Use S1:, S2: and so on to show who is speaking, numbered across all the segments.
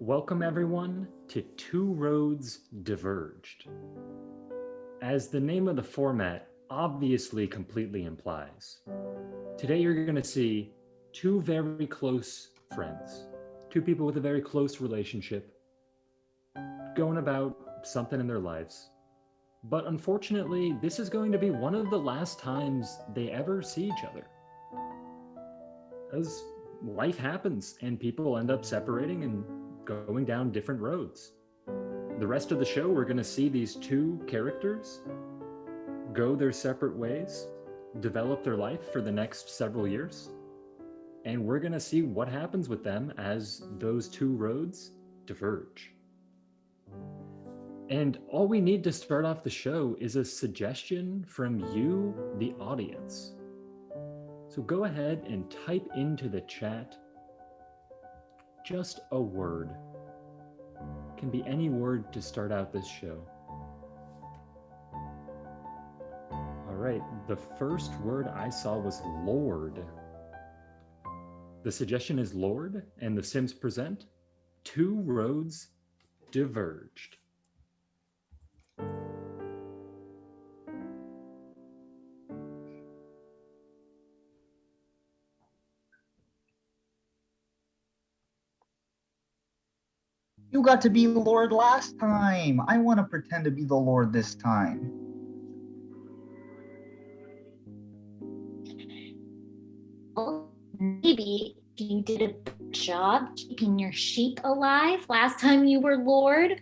S1: Welcome everyone to Two Roads Diverged. As the name of the format obviously completely implies, today you're going to see two very close friends, two people with a very close relationship, going about something in their lives. But unfortunately, this is going to be one of the last times they ever see each other. As life happens and people end up separating and going down different roads. The rest of the show, we're going to see these two characters go their separate ways, develop their life for the next several years, and we're going to see what happens with them as those two roads diverge. And all we need to start off the show is a suggestion from you, the audience. So go ahead and type into the chat just a word. It can be any word to start out this show. All right, the first word I saw was Lord. The suggestion is Lord, and the Sims present Two Roads Diverged.
S2: You got to be the Lord last time. I want to pretend to be the Lord this time.
S3: Well, maybe if you did a good job keeping your sheep alive last time you were Lord,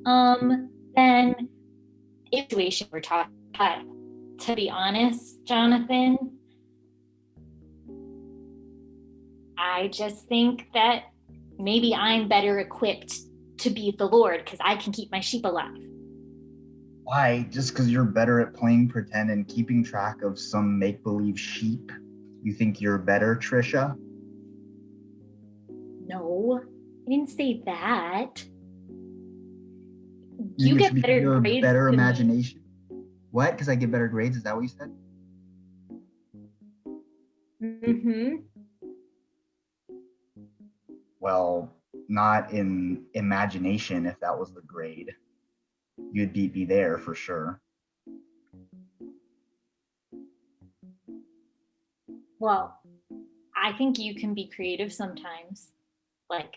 S3: then situation we're talking about. To be honest, Jonathan, I just think that maybe I'm better equipped to be the Lord because I can keep my sheep alive.
S2: Why? Just because you're better at playing pretend and keeping track of some make-believe sheep, you think you're better, Trisha?
S3: No, I didn't say that.
S2: You
S3: get better grades.
S2: Better imagination. What? Because I get better grades? Is that what you said?
S3: Mm-hmm.
S2: Well, not in imagination. If that was the grade, you'd beat me there for sure.
S3: Well, I think you can be creative sometimes, like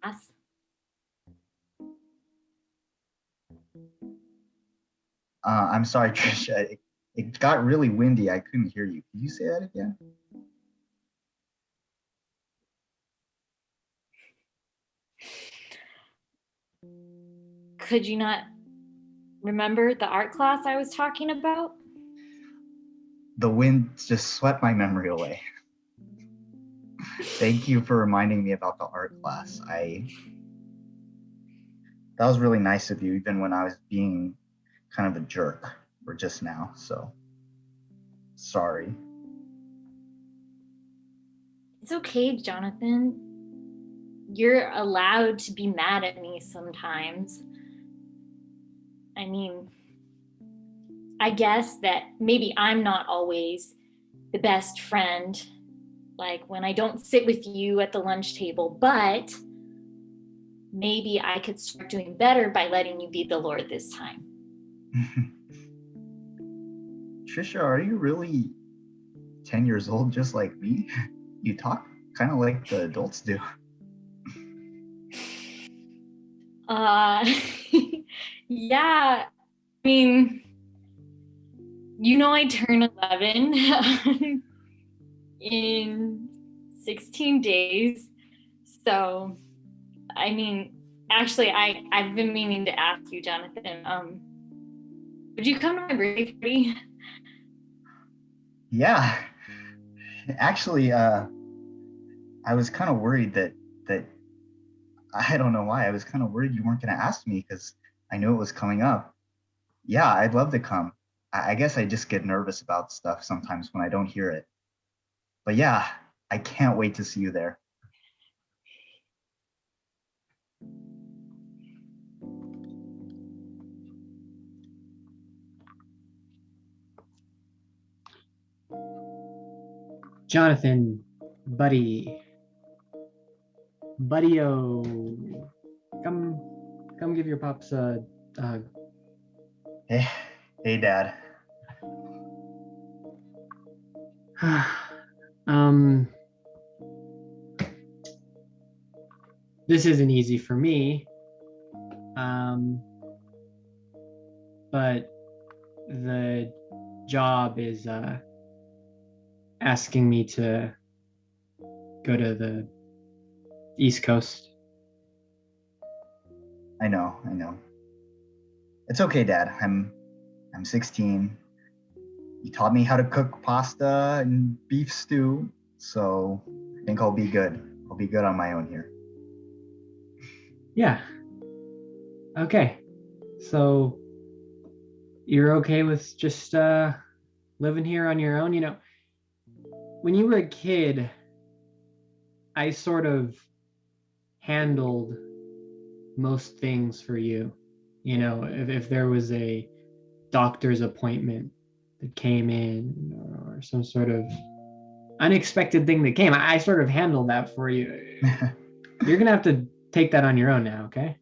S3: us.
S2: I'm sorry, Trisha. It got really windy. I couldn't hear you. Can you say that again?
S3: Could you not remember the art class I was talking about?
S2: The wind just swept my memory away. Thank you for reminding me about the art class. That was really nice of you, even when I was being kind of a jerk or just now. So sorry.
S3: It's okay, Jonathan. You're allowed to be mad at me sometimes. I mean, I guess that maybe I'm not always the best friend, like when I don't sit with you at the lunch table, but maybe I could start doing better by letting you be the Lord this time.
S2: Trisha, are you really 10 years old just like me? You talk kind of like the adults do.
S3: Yeah, I mean, I turn 11 in 16 days. So, I mean, actually, I've been meaning to ask you, Jonathan, would you come to my birthday party?
S2: Yeah. Actually, I was kind of worried that I don't know why. I was kind of worried you weren't going to ask me because I knew it was coming up. Yeah, I'd love to come. I guess I just get nervous about stuff sometimes when I don't hear it. But yeah, I can't wait to see you there.
S4: Jonathan, buddy, Buddy-o. Come give your pops a hug.
S2: Hey, Dad.
S4: This isn't easy for me. But the job is asking me to go to the East Coast.
S2: I know. It's okay, Dad. I'm 16. You taught me how to cook pasta and beef stew, so I think I'll be good. I'll be good on my own here.
S4: Yeah. Okay. So you're okay with just living here on your own? You know, when you were a kid, I sort of handled most things for you. You know, if there was a doctor's appointment that came in or some sort of unexpected thing that came, I sort of handled that for you. You're gonna have to take that on your own now, okay?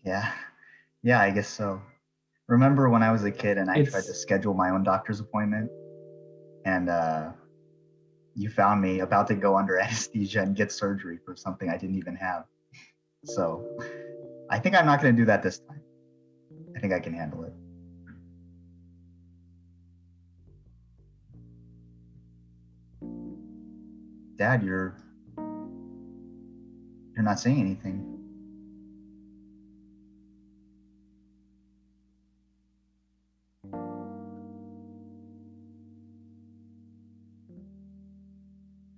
S2: Yeah, I guess so. Remember when I was a kid and I tried to schedule my own doctor's appointment, and you found me about to go under anesthesia and get surgery for something I didn't even have. So I think I'm not going to do that this time. I think I can handle it. Dad, you're not saying anything.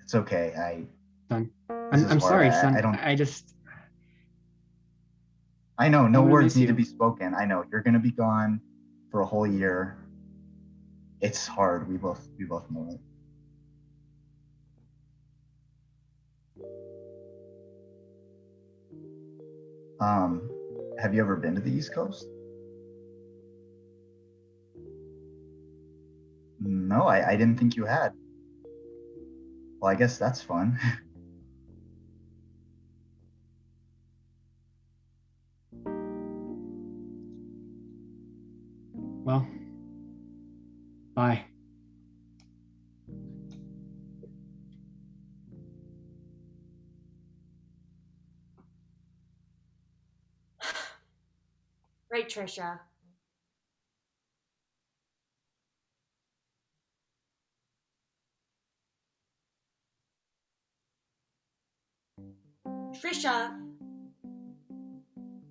S2: It's okay.
S4: Son, I'm sorry, son.
S2: I know no words need to be spoken. I know you're gonna be gone for a whole year. It's hard. We both know it. Have you ever been to the East Coast? No, I didn't think you had. Well, I guess that's fun.
S4: Well, bye.
S5: Right, Trisha. Trisha,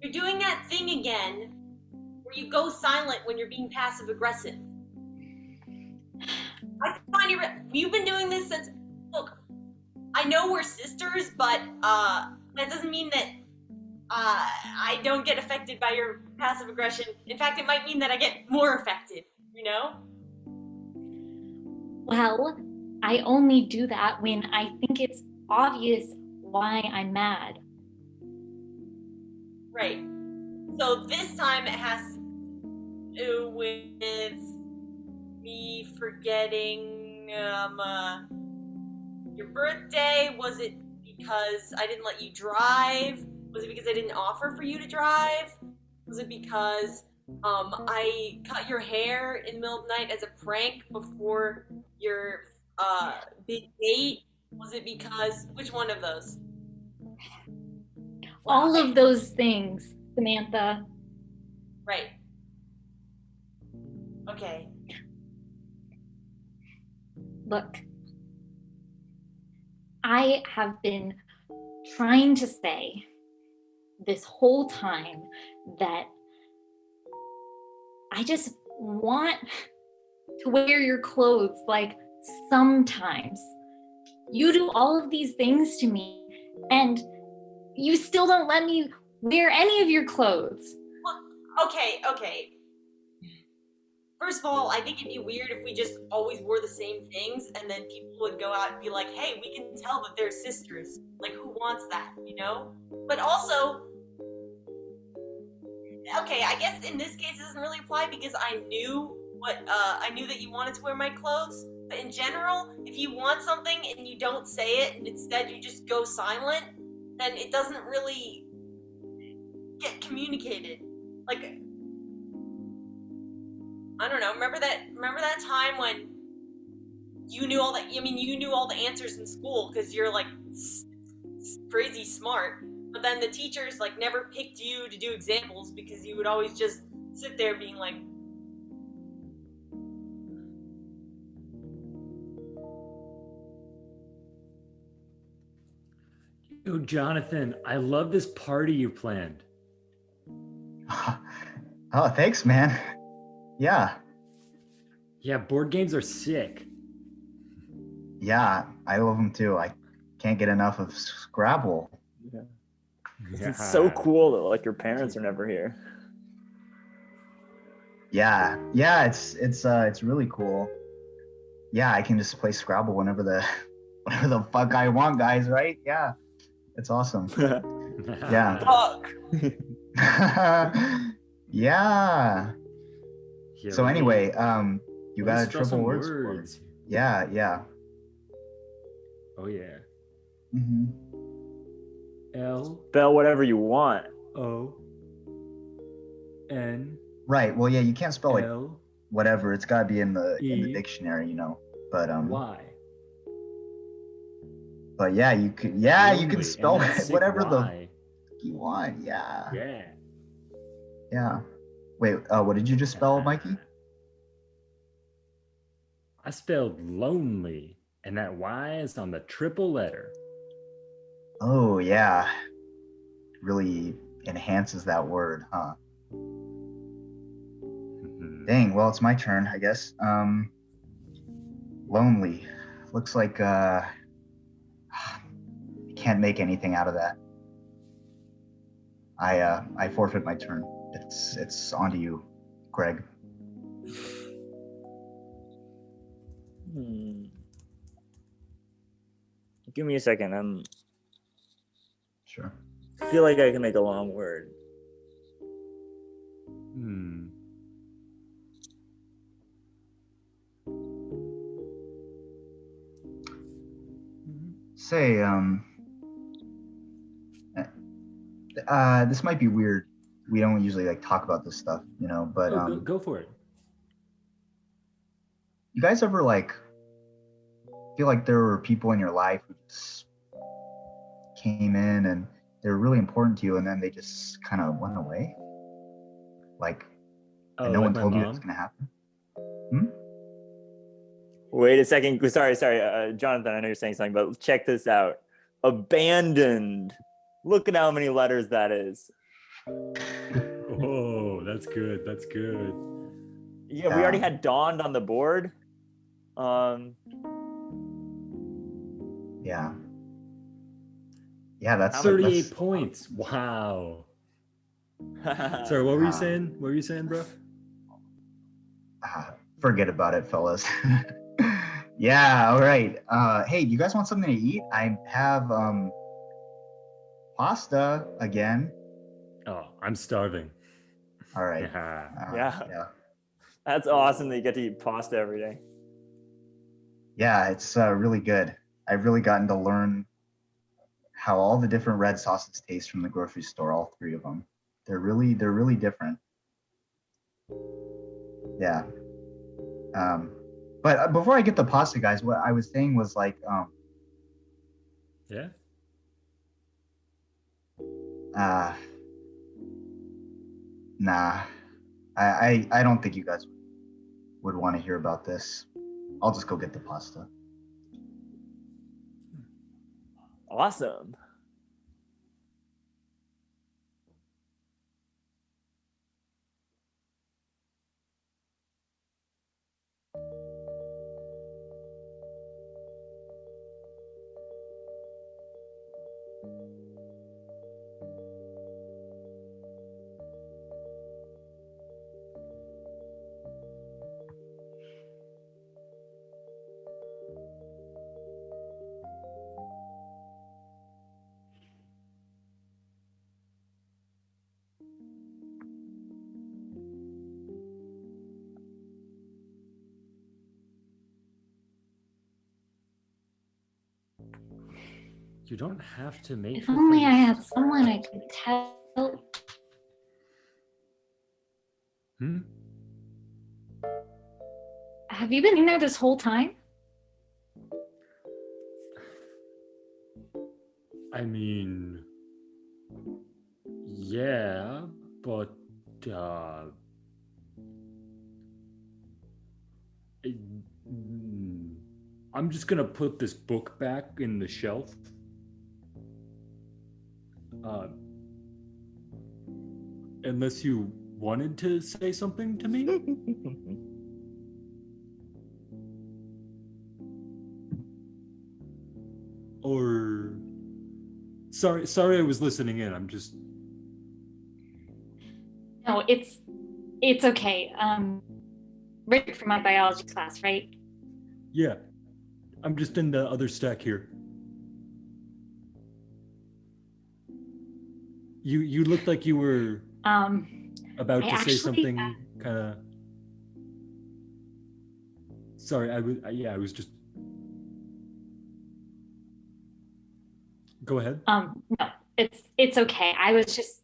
S5: you're doing that thing again where you go silent when you're being passive aggressive. I find you've been doing this since, look, I know we're sisters, but that doesn't mean that I don't get affected by your passive aggression. In fact, it might mean that I get more affected, you know?
S3: Well, I only do that when I think it's obvious why I'm mad.
S5: Right. So this time it has to do with me forgetting your birthday. Was it because I didn't let you drive? Was it because I didn't offer for you to drive? Was it because I cut your hair in the middle of the night as a prank before your big date? Was it because, which one of those?
S3: All of those things, Samantha.
S5: Right. Okay.
S3: Look, I have been trying to say this whole time that I just want to wear your clothes, like, sometimes. You do all of these things to me, and you still don't let me wear any of your clothes.
S5: Well, okay. First of all, I think it'd be weird if we just always wore the same things and then people would go out and be like, hey, we can tell that they're sisters. Like, who wants that, you know? But also, okay, I guess in this case it doesn't really apply because I knew that you wanted to wear my clothes. But in general, if you want something and you don't say it and instead you just go silent, then it doesn't really get communicated. Like, I don't know. Remember that time when you knew all the answers in school because you're like crazy smart, but then the teachers like never picked you to do examples because you would always just sit there being like,
S1: Oh, Jonathan, I love this party you planned.
S2: Oh, thanks, man. Yeah.
S1: Yeah, board games are sick.
S2: Yeah, I love them too. I can't get enough of Scrabble.
S6: Yeah. It's so cool that like your parents are never here.
S2: Yeah, it's really cool. Yeah, I can just play Scrabble whenever the fuck I want, guys. Right? Yeah, it's awesome. Yeah.
S6: Fuck.
S2: Yeah.
S1: Yeah,
S2: So anyway, you got a
S1: spell some
S2: triple words.
S1: words.
S2: Yeah.
S1: Oh yeah.
S2: Mm-hmm.
S1: L
S6: Spell whatever you want.
S1: O N
S2: Right. Well, yeah, you can't spell like
S1: L
S2: whatever. It's got to be in the
S1: E
S2: dictionary, you know. But
S1: Y.
S2: But yeah, you can. Yeah, you can
S1: Lonely,
S2: spell
S1: and that's sick
S2: whatever the
S1: Y.
S2: you want. Yeah.
S1: Yeah.
S2: Yeah. Wait. What did you just spell, Mikey?
S1: I spelled lonely, and that Y is on the triple letter.
S2: Oh yeah. Really enhances that word, huh? Dang. Well, it's my turn, I guess. Lonely. Looks like can't make anything out of that. I forfeit my turn. It's on to you, Greg.
S6: Give me a second.
S2: Sure.
S6: I feel like I can make a long word.
S2: Say, this might be weird. We don't usually like talk about this stuff, you know, but
S1: go for it.
S2: you guys ever like feel like there were people in your life who just came in and they're really important to you and then they just kind of went away? Like, and no
S1: like
S2: one
S1: my
S2: told you
S1: mom?
S2: it's gonna happen?
S6: Wait a second. Sorry. Jonathan, I know you're saying something, but check this out. Abandoned. Look at how many letters that is.
S1: Oh, that's good. That's good.
S6: Yeah, we already had dawned on the board.
S2: Yeah. Yeah, that's
S1: 38 points. Wow. Sorry, what were you saying? What were you saying, bro?
S2: Forget about it, fellas. Yeah, all right. Hey, do you guys want something to eat? I have pasta again.
S1: Oh, I'm starving.
S2: All right.
S6: Yeah. That's awesome that you get to eat pasta every day.
S2: Yeah, it's really good. I've really gotten to learn how all the different red sauces taste from the grocery store, all three of them. They're really different. Yeah. But before I get the pasta, guys, what I was saying was like,
S1: Yeah.
S2: Nah, I don't think you guys would want to hear about this. I'll just go get the pasta.
S6: Awesome.
S1: You don't have to make.
S3: If
S1: the
S3: only I
S1: things-
S3: had someone I could tell.
S1: Hmm?
S3: Have you been in there this whole time?
S1: I mean, yeah, but it- mm, I'm just gonna put this book back in the shelf. Uh, unless you wanted to say something to me. Or sorry I was listening in. I'm just
S3: No, it's okay. Ready for my biology class, right?
S1: yeah. I'm just in the other stack here. You looked like you were about
S3: I
S1: to say
S3: actually,
S1: something kind of. Sorry, I was just. Go ahead.
S3: No, it's okay. I was just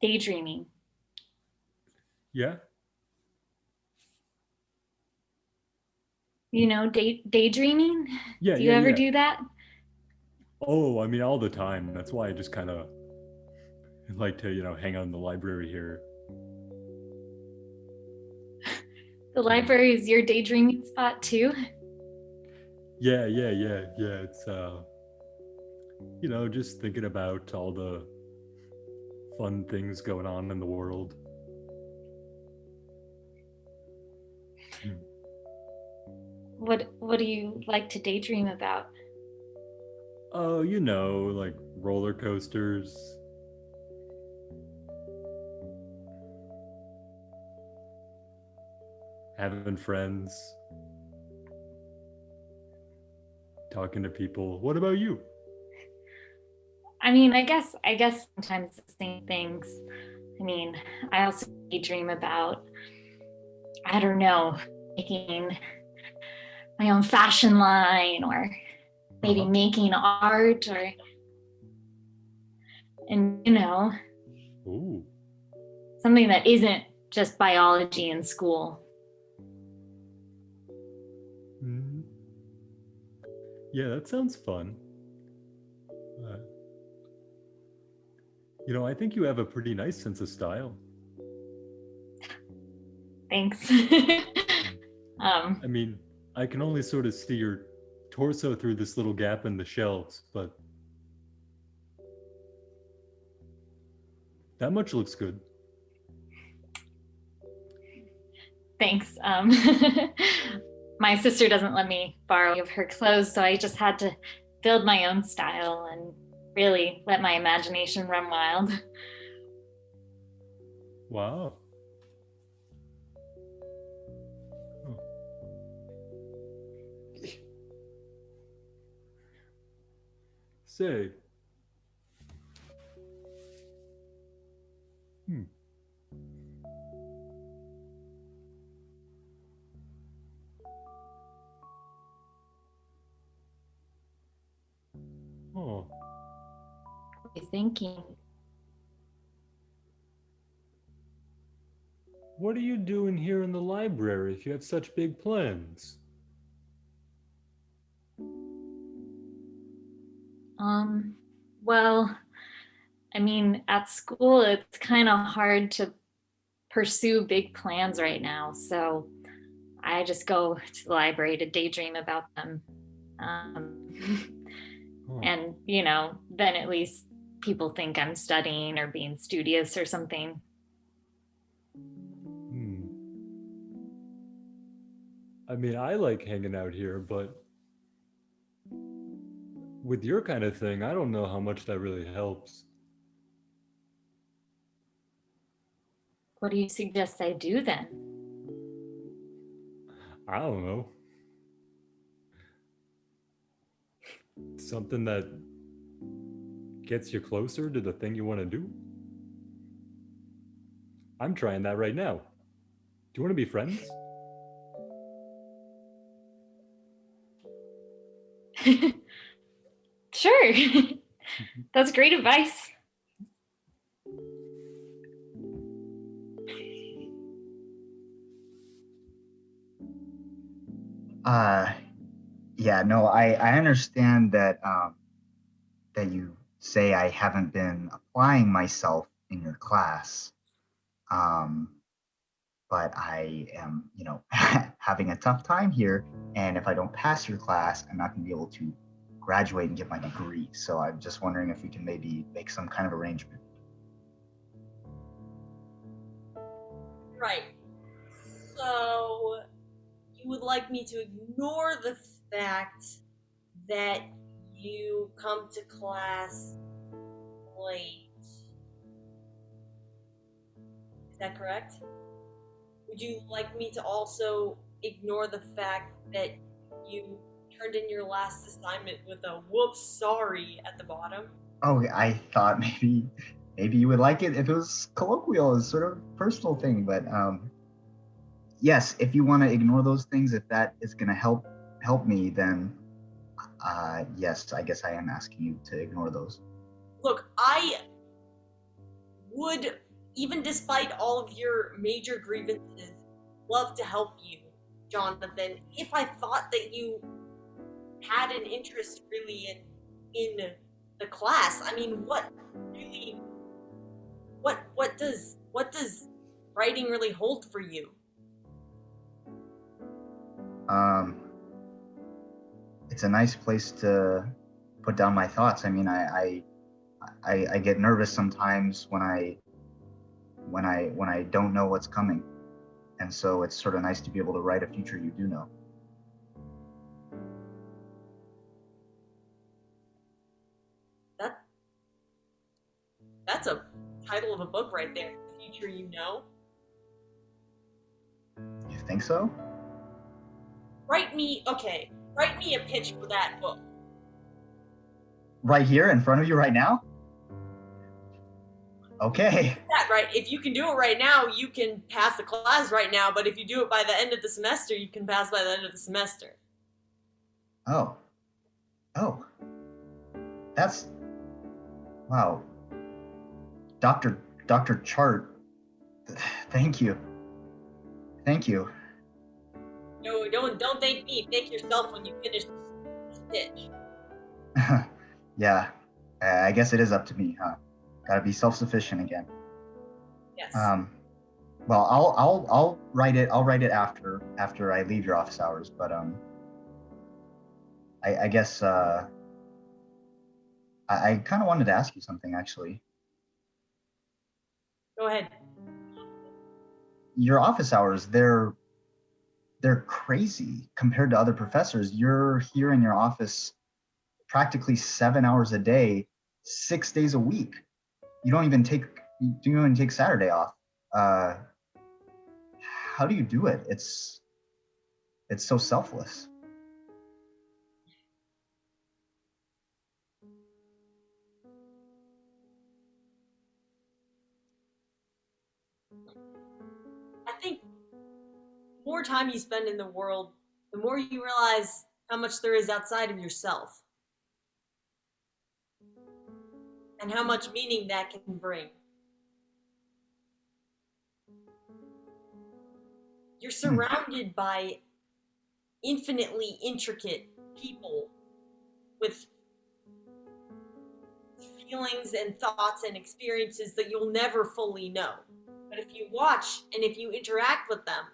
S3: daydreaming.
S1: Yeah.
S3: You know, daydreaming?
S1: Yeah,
S3: Do you
S1: yeah,
S3: ever
S1: yeah.
S3: do that?
S1: Oh, I mean, all the time. That's why I just kind of like to, hang out in the library here.
S3: The library is your daydreaming spot too?
S1: Yeah. It's just thinking about all the fun things going on in the world.
S3: What do you like to daydream about?
S1: Oh, like roller coasters. Having friends. Talking to people. What about you?
S3: I mean, I guess sometimes the same things. I mean, I also daydream about, I don't know, making my own fashion line, or maybe
S1: Uh-huh.
S3: making art, and
S1: Ooh.
S3: something that isn't just biology in school.
S1: Mhm. Yeah, that sounds fun. I think you have a pretty nice sense of style.
S3: Thanks.
S1: I mean, I can only sort of see your torso through this little gap in the shelves, but that much looks good.
S3: Thanks. My sister doesn't let me borrow any of her clothes, so I just had to build my own style and really let my imagination run wild.
S1: Wow. Oh. Say. Oh.
S3: What are you thinking?
S1: What are you doing here in the library if you have such big plans?
S3: Well, I mean, at school, it's kind of hard to pursue big plans right now. So I just go to the library to daydream about them.
S1: Oh.
S3: And, then at least people think I'm studying or being studious or something.
S1: I mean, I like hanging out here, but with your kind of thing, I don't know how much that really helps.
S3: What do you suggest I do then?
S1: I don't know. Something that gets you closer to the thing you want to do? I'm trying that right now. Do you want to be friends?
S3: Sure. That's great advice.
S2: Yeah, no, I understand that that you say I haven't been applying myself in your class. But I am, having a tough time here. And if I don't pass your class, I'm not going to be able to graduate and get my degree. So I'm just wondering if we can maybe make some kind of arrangement.
S5: Right. So you would like me to ignore the fact that you come to class late. Is that correct? Would you like me to also ignore the fact that you turned in your last assignment with a whoops sorry at the bottom?
S2: Oh, I thought maybe you would like it if it was colloquial, it's sort of a personal thing. But yes, if you want to ignore those things, if that is going to help me, then yes, I guess I am asking you to ignore those.
S5: Look, I would, even despite all of your major grievances, love to help you, Jonathan, if I thought that you had an interest really in the class. I mean, what does writing really hold for you?
S2: It's a nice place to put down my thoughts. I mean, I get nervous sometimes when I don't know what's coming. And so it's sort of nice to be able to write a future you do know.
S5: That's a title of a book right there. Future you know.
S2: You think so?
S5: Write me a pitch for that book.
S2: Right here in front of you right now? Okay.
S5: That right. If you can do it right now, you can pass the class right now. But if you do it by the end of the semester, you can pass by the end of the semester.
S2: Oh. That's, wow. Dr. Chart, thank you.
S5: No, don't thank me. Thank yourself when you finish this pitch.
S2: Yeah, I guess it is up to me, huh? Gotta be self-sufficient again.
S5: Yes.
S2: Well, I'll write it. I'll write it after I leave your office hours. But I guess I kind of wanted to ask you something actually.
S5: Go ahead.
S2: Your office hours, they're crazy compared to other professors. You're here in your office practically 7 hours a day, 6 days a week. You don't even take Saturday off. How do you do it? It's so selfless.
S5: I think the more time you spend in the world, the more you realize how much there is outside of yourself. And how much meaning that can bring. You're surrounded by infinitely intricate people with feelings and thoughts and experiences that you'll never fully know. But if you watch and if you interact with them,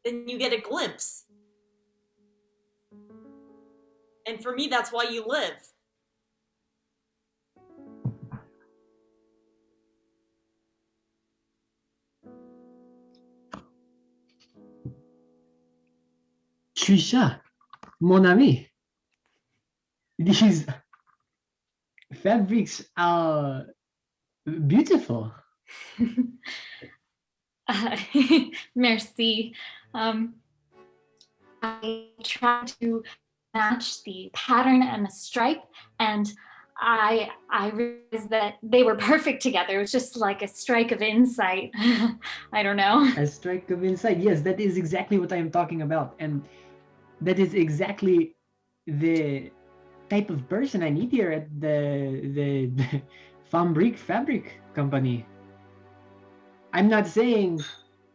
S5: then you get a glimpse. And for me, that's why you live.
S4: Trisha, mon ami, these fabrics are beautiful.
S3: Merci. I tried to match the pattern and the stripe, and I realized that they were perfect together. It was just like a strike of insight. I don't know.
S4: A strike of insight. Yes, that is exactly what I am talking about. And that is exactly the type of person I need here at the fabric company. I'm not saying,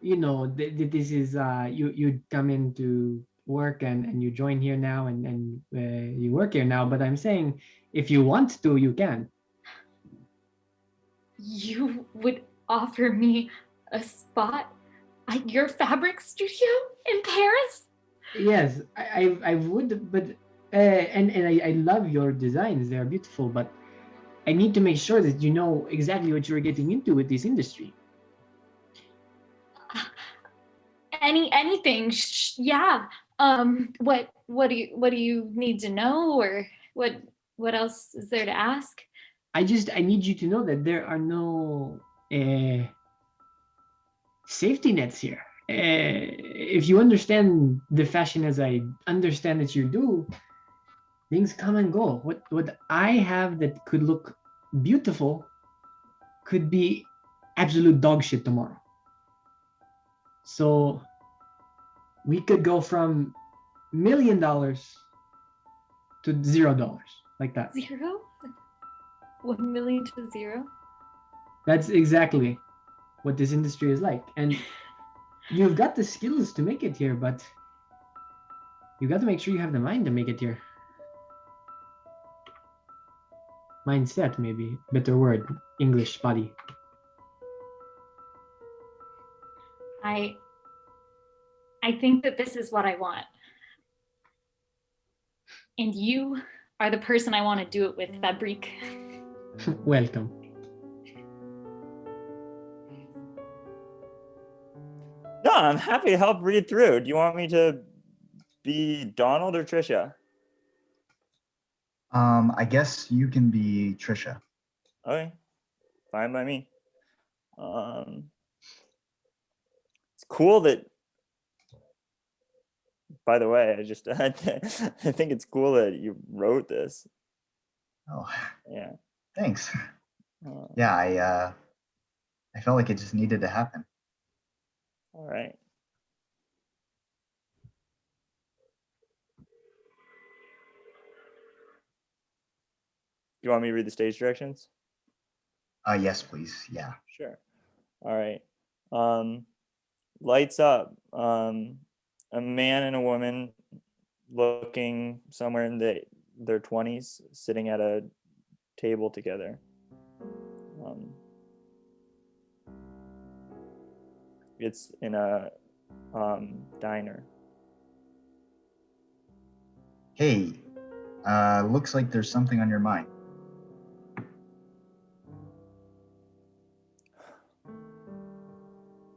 S4: this is you come into work and you join here now and you work here now, but I'm saying if you want to, you can.
S3: You would offer me a spot at your fabric studio in Paris?
S4: Yes, I would, but and I love your designs. They are beautiful, but I need to make sure that you know exactly what you're getting into with this industry.
S3: Anything? Yeah. What do you need to know, or what else is there to ask?
S4: I need you to know that there are no safety nets here. If you understand the fashion as I understand that you do, things come and go. What I have that could look beautiful could be absolute dog shit tomorrow. So we could go from $1 million to $0, like that.
S3: 0? 1 million to 0?
S4: That's exactly what this industry is like. And you've got the skills to make it here, but you got to make sure you have the mind to make it here. Mindset, maybe. Better word. English body.
S3: I think that this is what I want. And you are the person I want to do it with, Fabrique.
S4: Welcome.
S6: No, I'm happy to help read through. Do you want me to be Donald or Trisha?
S2: I guess you can be Trisha.
S6: Okay, fine by me. It's cool that. By the way, I think it's cool that you wrote this.
S2: Oh,
S6: Yeah.
S2: thanks. Yeah, I felt like it just needed to happen.
S6: All right. You want me to read the stage directions?
S2: Yes, please. Yeah.
S6: Sure. All right. Lights up. A man and a woman looking somewhere in their 20s, sitting at a table together. It's in a diner.
S2: Hey, looks like there's something on your mind.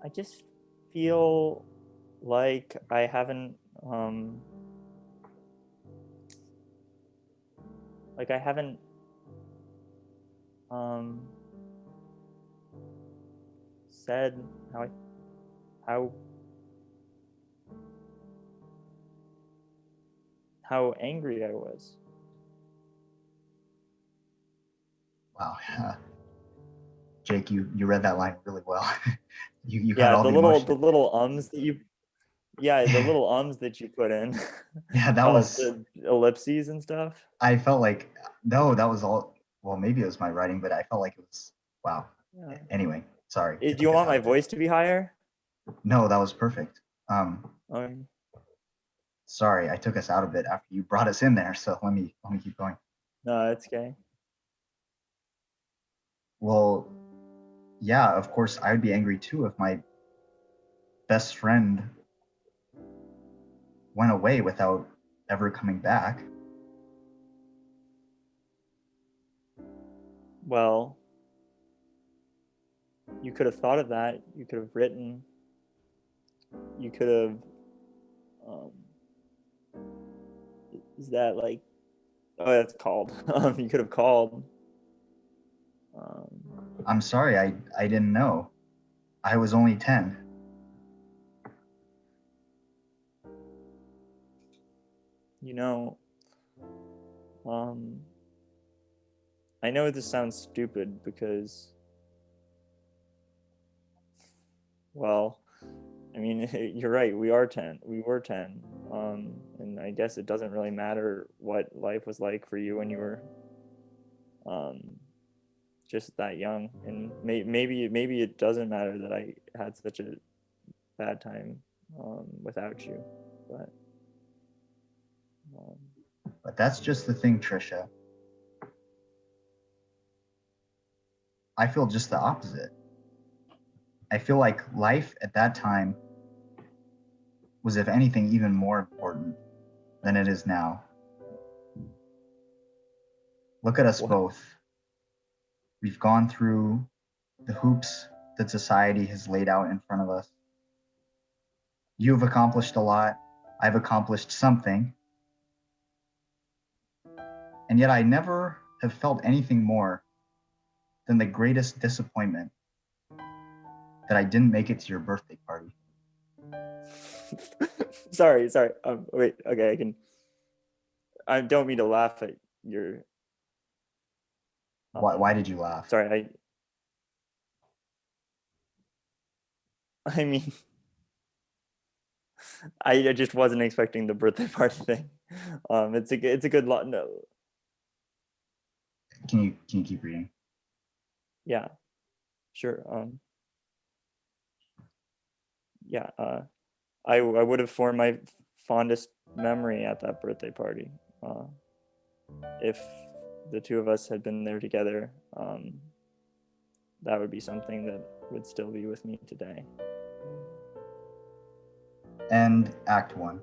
S6: I just feel like I haven't said how angry I was.
S2: Wow. Jake, you read that line really well. you
S6: Yeah,
S2: got all
S6: the
S2: the
S6: little
S2: emotion.
S6: the little ums that you the little ums that you put in.
S2: Yeah, that was
S6: the ellipses and stuff.
S2: I felt like no, that was all. Well, maybe it was my writing, but I felt like it was wow.
S6: Yeah.
S2: Anyway, sorry.
S6: Do you want my voice to be higher?
S2: No, that was perfect.
S6: Okay.
S2: Sorry, I took us out of it after you brought us in there. So let me keep going.
S6: No, it's okay.
S2: Well, yeah, of course, I'd be angry too if my best friend went away without ever coming back.
S6: Well, you could have thought of that. You could have written. You could have. Is that like? Oh, that's called. You could have called.
S2: I'm sorry, I didn't know. I was only 10.
S6: You know, I know this sounds stupid because, well, I mean, you're right. We are 10. We were 10. And I guess it doesn't really matter what life was like for you when you were just that young. And maybe it doesn't matter that I had such a bad time without you.
S2: But that's just the thing, Trisha. I feel just the opposite. I feel like life at that time was, if anything, even more important than it is now. Look at us both. We've gone through the hoops that society has laid out in front of us. You've accomplished a lot. I've accomplished something. And yet I never have felt anything more than the greatest disappointment that I didn't make it to your birthday party.
S6: Sorry. Wait, okay, I don't mean to laugh at your...
S2: Why did you laugh?
S6: Sorry, I mean, I just wasn't expecting the birthday party thing. It's a good lot. No.
S2: Can you keep reading?
S6: Yeah, sure. Yeah. I would have formed my fondest memory at that birthday party. If the two of us had been there together, that would be something that would still be with me today.
S2: And Act 1.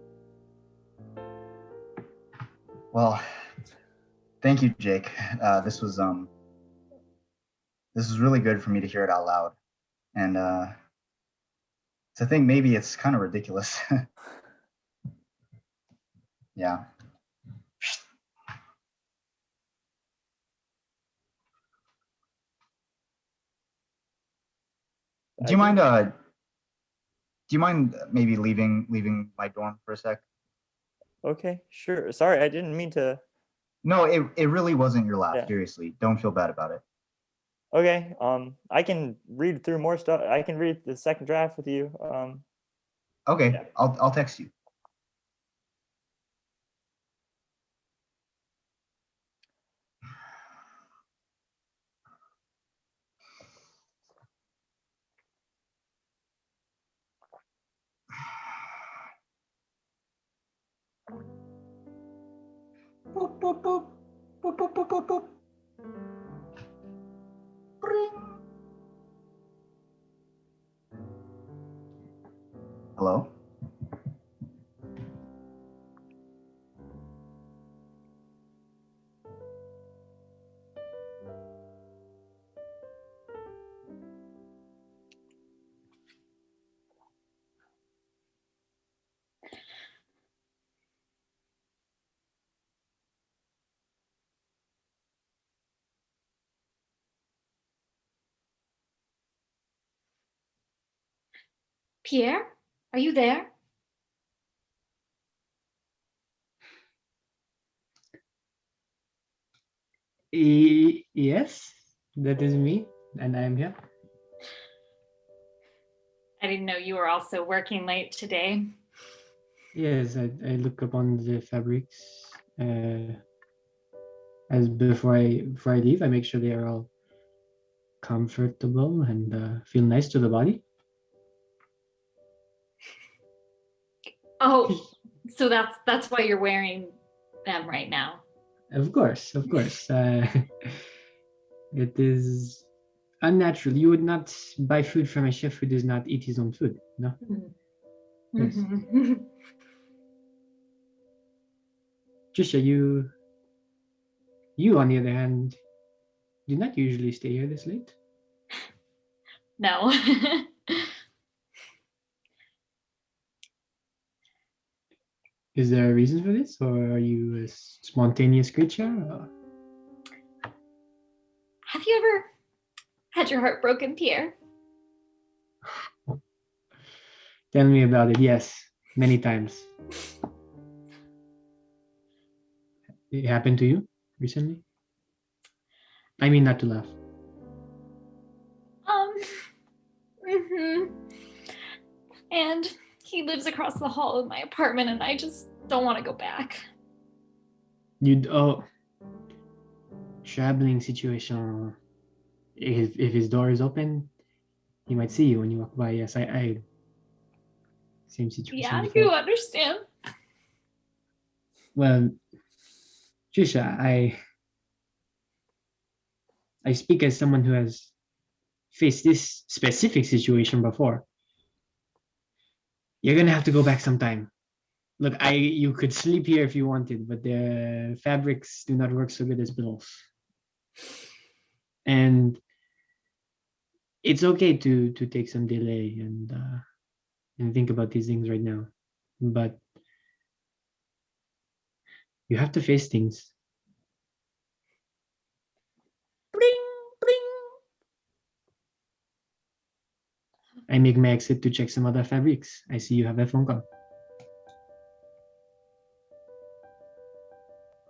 S2: Well, thank you, Jake. This was really good for me to hear it out loud. And to think maybe it's kind of ridiculous. Yeah. Do you mind maybe leaving my dorm for a sec?
S6: Okay, sure. Sorry, I didn't mean to.
S2: No, it really wasn't your laugh.
S6: Yeah.
S2: Seriously, don't feel bad about it.
S6: Okay, I can read through more stuff. I can read the second draft with you.
S2: Okay,
S6: yeah.
S2: I'll text you. Boop, boop, boop. Boop, boop, boop, boop, boop. Ring. Hello?
S3: Pierre, are you there?
S4: Yes, that is me, and I am here.
S3: I didn't know you were also working late today.
S4: Yes, I look upon the fabrics as before I leave. I make sure they are all comfortable and feel nice to the body.
S3: Oh, so that's why you're wearing them right now.
S4: Of course. It is unnatural. You would not buy food from a chef who does not eat his own food, no? Yes. Trisha, you on the other hand, do not usually stay here this late.
S3: No.
S4: Is there a reason for this, or are you a spontaneous creature? Or...
S3: Have you ever had your heart broken, Pierre?
S4: Tell me about it. Yes, many times. It happened to you recently? I mean, not to laugh.
S3: And he lives across the hall of my apartment, and I just don't want to go back.
S4: Traveling situation. If his door is open, he might see you when you walk by. Yes, I same situation.
S3: Yeah,
S4: before.
S3: you understand.
S4: Well, Trisha, I speak as someone who has faced this specific situation before. You're gonna have to go back sometime. Look, you could sleep here if you wanted, but the fabrics do not work so good as pillows. And it's okay to take some delay and think about these things right now. But you have to face things.
S5: Bling, bling.
S4: I make my exit to check some other fabrics. I see you have a phone call.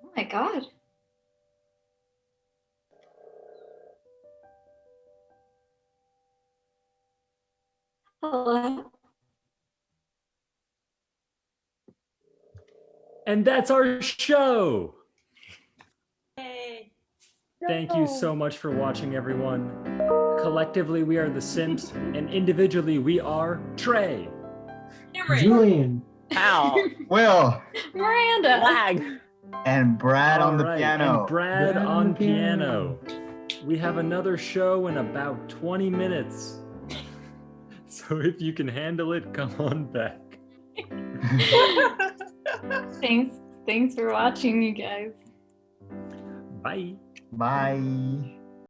S3: Oh my god. Hello.
S1: And that's our show.
S5: Hey.
S1: Thank you so much for watching, everyone. Collectively, we are the Simps, and individually, we are Trey,
S5: Cameron.
S4: Julian.
S6: Ow!
S2: Will
S3: Miranda.
S6: Lag!
S2: and Brad on the
S1: All right,
S2: piano.
S1: and Brad on piano. We have another show in about 20 minutes. So if you can handle it, come on back.
S3: Thanks for watching, you guys.
S1: Bye.
S2: Bye.